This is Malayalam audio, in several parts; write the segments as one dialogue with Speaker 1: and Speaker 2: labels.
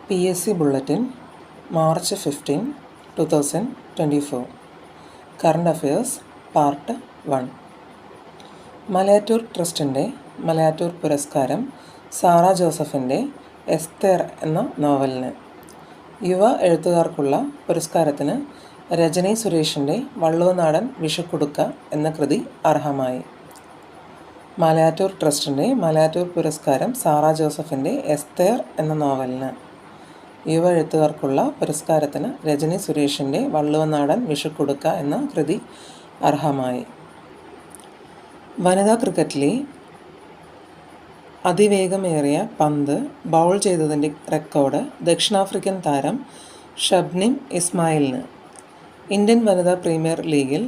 Speaker 1: PSC Bulletin, March 15, 2024. Current Affairs, Part 1. Malayattoor ട്രസ്റ്റിൻ്റെ Malayattoor പുരസ്കാരം സാറ ജോസഫിൻ്റെ എസ്തേർ എന്ന നോവലിന്. യുവ എഴുത്തുകാർക്കുള്ള പുരസ്കാരത്തിന് രജനി സുരേഷിൻ്റെ വള്ളുവനാടൻ വിഷുക്കുടുക്ക എന്ന കൃതി അർഹമായി. മലയാറ്റൂർ ട്രസ്റ്റിൻ്റെ മലയാറ്റൂർ പുരസ്കാരം സാറ ജോസഫിൻ്റെ എസ്തേർ എന്ന നോവലിന്. യുവ എഴുത്തുകാർക്കുള്ള പുരസ്കാരത്തിന് രജനി സുരേഷിൻ്റെ വള്ളുവനാടൻ വിഷുക്കുടുക്ക എന്ന കൃതി അർഹമായി. വനിതാ ക്രിക്കറ്റിലെ അതിവേഗമേറിയ പന്ത് ബൗൾ ചെയ്തതിൻ്റെ റെക്കോർഡ് ദക്ഷിണാഫ്രിക്കൻ താരം ഷബ്നിം ഇസ്മായിലിന്. ഇന്ത്യൻ വനിതാ പ്രീമിയർ ലീഗിൽ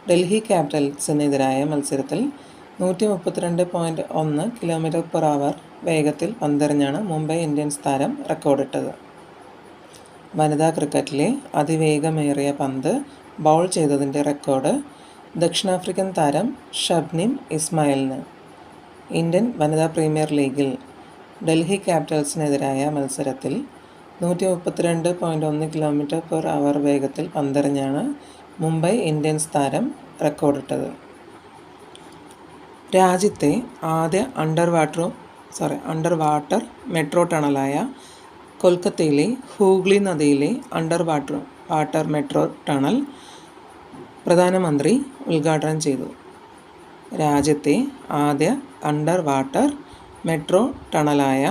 Speaker 1: ഡൽഹി ക്യാപിറ്റൽസിനെതിരായ മത്സരത്തിൽ 132.1 km/h വേഗത്തിൽ പന്തെറിഞ്ഞാണ് മുംബൈ ഇന്ത്യൻസ് താരം റെക്കോർഡിട്ടത്. വനിതാ ക്രിക്കറ്റിലെ അതിവേഗമേറിയ പന്ത് ബൗൾ ചെയ്തതിൻ്റെ റെക്കോർഡ് ദക്ഷിണാഫ്രിക്കൻ താരം ഷബ്നിം ഇസ്മായിലിന്. ഇന്ത്യൻ വനിതാ പ്രീമിയർ ലീഗിൽ ഡൽഹി ക്യാപിറ്റൽസിനെതിരായ മത്സരത്തിൽ 132.1 km/h വേഗത്തിൽ പന്തെറിഞ്ഞാണ് മുംബൈ ഇന്ത്യൻസ് താരം റെക്കോർഡിട്ടത്. രാജ്യത്തെ ആദ്യ അണ്ടർ വാട്ടർ മെട്രോ ടണലായ കൊൽക്കത്തയിലെ ഹൂഗ്ലി നദിയിലെ അണ്ടർ വാട്ടർ മെട്രോ ടണൽ പ്രധാനമന്ത്രി ഉദ്ഘാടനം ചെയ്തു. രാജ്യത്തെ ആദ്യ അണ്ടർ വാട്ടർ മെട്രോ ടണലായ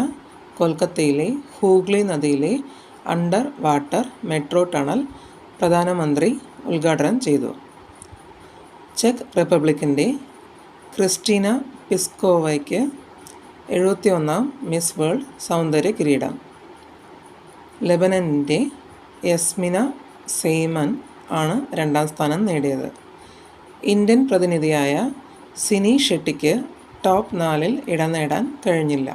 Speaker 1: കൊൽക്കത്തയിലെ ഹൂഗ്ലി നദിയിലെ അണ്ടർ വാട്ടർ മെട്രോ ടണൽ പ്രധാനമന്ത്രി ഉദ്ഘാടനം ചെയ്തു. ചെക്ക് റിപ്പബ്ലിക്കിൻ്റെ ക്രിസ്റ്റീന പിസ്കോവയ്ക്ക് 71ാം മിസ് വേൾഡ് സൗന്ദര്യ കിരീടം. ലെബനനിൻ്റെ യസ്മിന സെയ്മൻ ആണ് 2ാം സ്ഥാനം നേടിയത്. ഇന്ത്യൻ പ്രതിനിധിയായ സിനി ഷെട്ടിക്ക് ടോപ്പ് 4-ൽ ഇടം നേടാൻ കഴിഞ്ഞില്ല.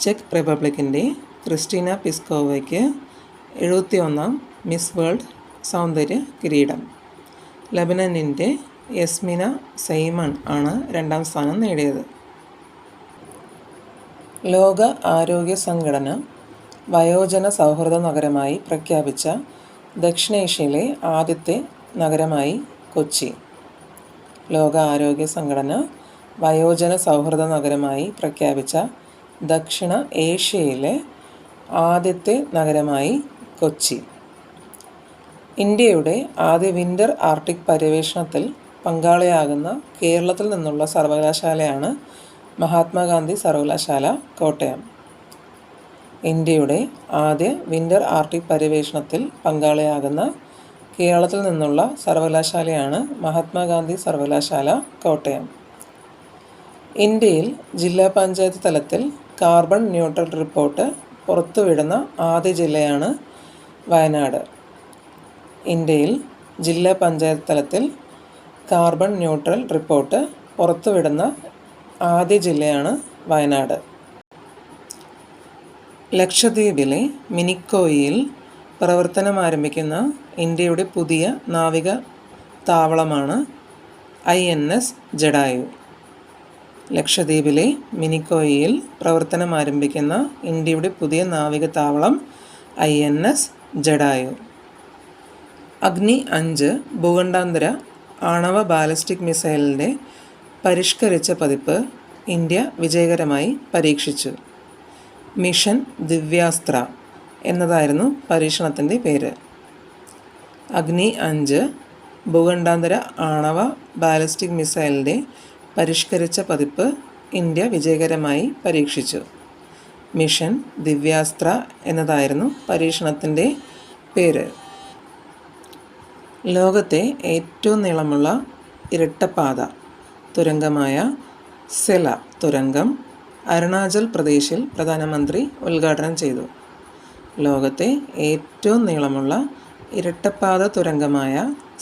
Speaker 1: ചെക്ക് റിപ്പബ്ലിക്കിൻ്റെ ക്രിസ്റ്റീന പിസ്കോവയ്ക്ക് 71ാം മിസ് വേൾഡ് സൗന്ദര്യ കിരീടം. ലെബനനിൻ്റെ യസ്മിന സെയ്മൺ ആണ് 2ാം സ്ഥാനം നേടിയത്. ലോക ആരോഗ്യ സംഘടന വയോജന സൗഹൃദ നഗരമായി പ്രഖ്യാപിച്ച ദക്ഷിണേഷ്യയിലെ ആദ്യത്തെ നഗരമായി കൊച്ചി. ലോക ആരോഗ്യ സംഘടന വയോജന സൗഹൃദ നഗരമായി പ്രഖ്യാപിച്ച ദക്ഷിണ ഏഷ്യയിലെ ആദ്യത്തെ നഗരമായി കൊച്ചി. ഇന്ത്യയുടെ ആദ്യ വിൻ്റർ ആർട്ടിക് പര്യവേഷണത്തിൽ പങ്കാളിയാകുന്ന കേരളത്തിൽ നിന്നുള്ള സർവകലാശാലയാണ് മഹാത്മാഗാന്ധി സർവകലാശാല, കോട്ടയം. ഇന്ത്യയുടെ ആദ്യ വിൻ്റർ ആർട്ടിക് പര്യവേഷണത്തിൽ പങ്കാളിയാകുന്ന കേരളത്തിൽ നിന്നുള്ള സർവകലാശാലയാണ് മഹാത്മാഗാന്ധി സർവകലാശാല, കോട്ടയം. ഇന്ത്യയിൽ ജില്ലാ പഞ്ചായത്ത് തലത്തിൽ കാർബൺ ന്യൂട്രൽ റിപ്പോർട്ട് പുറത്തുവിടുന്ന ആദ്യ ജില്ലയാണ് വയനാട്. ഇന്ത്യയിൽ ജില്ലാ പഞ്ചായത്ത് തലത്തിൽ കാർബൺ ന്യൂട്രൽ റിപ്പോർട്ട് പുറത്തുവിടുന്ന ആദ്യ ജില്ലയാണ് വയനാട്. ലക്ഷദ്വീപിലെ മിനിക്കോയിയിൽ പ്രവർത്തനമാരംഭിക്കുന്ന ഇന്ത്യയുടെ പുതിയ നാവിക താവളമാണ് INS ജഡായു. ലക്ഷദ്വീപിലെ മിനിക്കോയിയിൽ പ്രവർത്തനമാരംഭിക്കുന്ന ഇന്ത്യയുടെ പുതിയ നാവിക താവളം INS ജഡായു. അഗ്നി 5 ഭൂഖണ്ഡാന്തര ആണവ ബാലിസ്റ്റിക് മിസൈലിൻ്റെ പരിഷ്കരിച്ച പതിപ്പ് ഇന്ത്യ വിജയകരമായി പരീക്ഷിച്ചു. മിഷൻ ദിവ്യാസ്ത്ര എന്നതായിരുന്നു പരീക്ഷണത്തിൻ്റെ പേര്. അഗ്നി 5 ഭൂഖണ്ഡാന്തര ആണവ ബാലിസ്റ്റിക് മിസൈലിൻ്റെ പരിഷ്കരിച്ച പതിപ്പ് ഇന്ത്യ വിജയകരമായി പരീക്ഷിച്ചു. മിഷൻ ദിവ്യാസ്ത്ര എന്നതായിരുന്നു പരീക്ഷണത്തിൻ്റെ പേര്. ലോകത്തെ ഏറ്റവും നീളമുള്ള ഇരട്ടപ്പാത തുരങ്കമായ സെല തുരങ്കം അരുണാചൽ പ്രദേശിൽ പ്രധാനമന്ത്രി ഉദ്ഘാടനം ചെയ്തു. ലോകത്തെ ഏറ്റവും നീളമുള്ള ഇരട്ടപ്പാത തുരങ്കമായ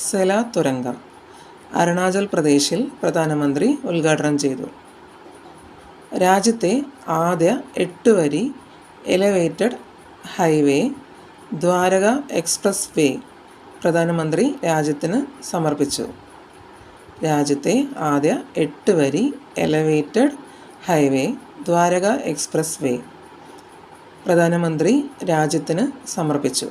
Speaker 1: സെല തുരങ്കം അരുണാചൽ പ്രദേശിൽ പ്രധാനമന്ത്രി ഉദ്ഘാടനം ചെയ്തു. രാജ്യത്തെ ആദ്യ 8 വരി elevated highway Dwarka expressway പ്രധാനമന്ത്രി രാജ്യത്തിന് സമർപ്പിച്ചു. രാജ്യത്തെ ആദ്യ 8 വരി elevated highway Dwarka expressway പ്രധാനമന്ത്രി രാജ്യത്തിന് സമർപ്പിച്ചു.